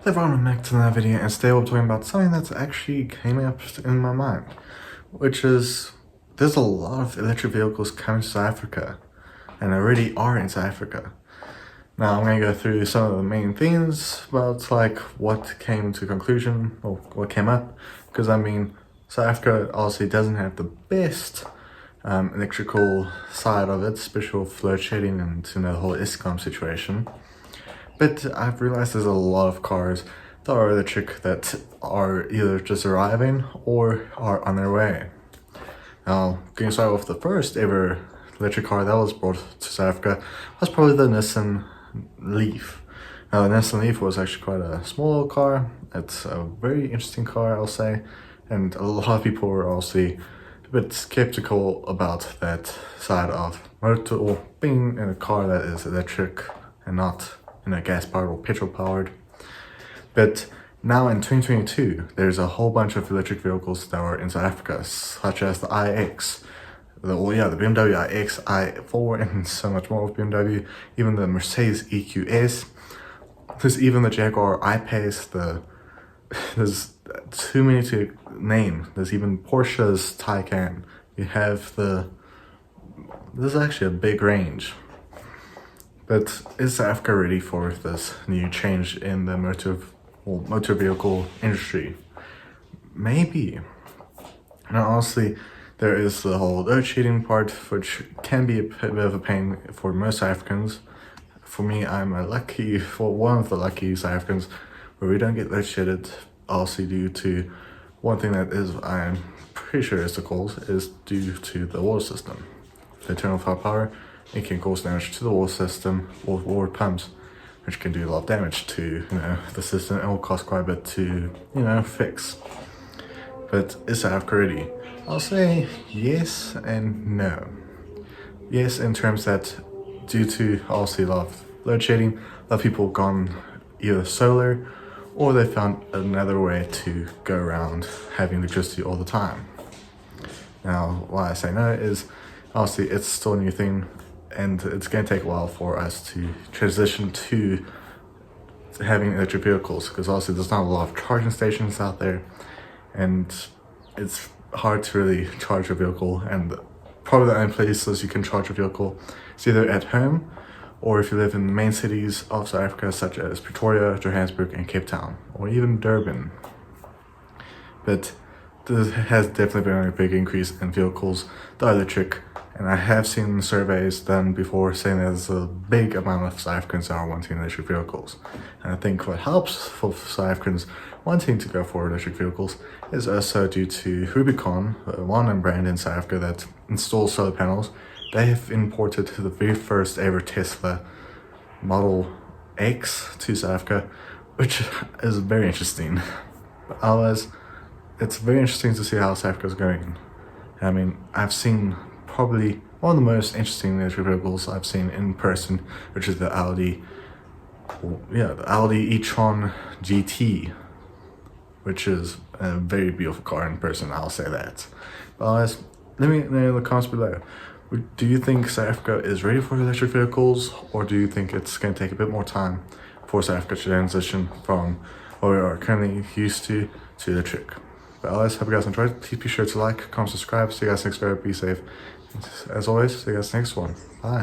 Hey everyone, welcome back to another video, and today we're talking about something that's actually came up in my mind, which is there's a lot of electric vehicles coming to South Africa, and already are in South Africa. Now I'm going to go through some of the main themes about like what came to conclusion or what came up, because I mean South Africa obviously doesn't have the best electrical side of it, especially with load shedding and the whole Eskom situation. But I've realized there's a lot of cars that are electric that are either just arriving or are on their way. Now, going to start with the first ever electric car that was brought to South Africa was probably the Nissan Leaf. Now, the Nissan Leaf was actually quite a small car. It's a very interesting car, I'll say, and a lot of people were obviously a bit skeptical about that side of motor, or being in a car that is electric and not gas powered or petrol powered. But now in 2022, there's a whole bunch of electric vehicles that are in South Africa, such as the iX, the BMW iX, i4, and so much more of BMW, even the Mercedes EQS. There's even the Jaguar I-Pace, there's too many to name. There's even Porsche's Taycan. You have there's actually a big range. But is South Africa ready for this new change in the motor vehicle industry? Maybe. Now, honestly, there is the whole load shedding part, which can be a bit of a pain for most South Africans. For me, I'm one of the lucky South Africans where we don't get load shedded, also due to one thing that is, I'm pretty sure is the cause, is due to the water system. The internal fire power, it can cause damage to the water system or water pumps, which can do a lot of damage to the system. It will cost quite a bit to fix. But is South Africa ready? I'll say yes and no. Yes, in terms that due to obviously a lot of load shedding, a lot of people have gone either solar or they found another way to go around having electricity all the time. Now, why I say no is obviously it's still a new thing, and it's going to take a while for us to transition to having electric vehicles, because obviously there's not a lot of charging stations out there, and it's hard to really charge a vehicle, and probably the only places you can charge a vehicle is either at home or if you live in the main cities of South Africa, such as Pretoria, Johannesburg, and Cape Town, or even Durban. But there has definitely been a big increase in vehicles that are electric, and I have seen surveys done before saying there's a big amount of South Africans that are wanting electric vehicles. And I think what helps for South Africans wanting to go for electric vehicles is also due to Rubicon, one brand in South Africa that installs solar panels. They have imported the very first ever Tesla Model X to South Africa, which is very interesting. But otherwise, it's very interesting to see how South Africa is going. I mean, I've seen probably one of the most interesting electric vehicles I've seen in person, which is the Audi e-tron GT, which is a very beautiful car in person, I'll say that. But otherwise, let me know in the comments below. Do you think South Africa is ready for electric vehicles, or do you think it's going to take a bit more time for South Africa to transition from what we are currently used to electric? But otherwise, hope you guys enjoyed. Please be sure to like, comment, subscribe. See you guys next video. Be safe. As always, see you guys next one. Bye.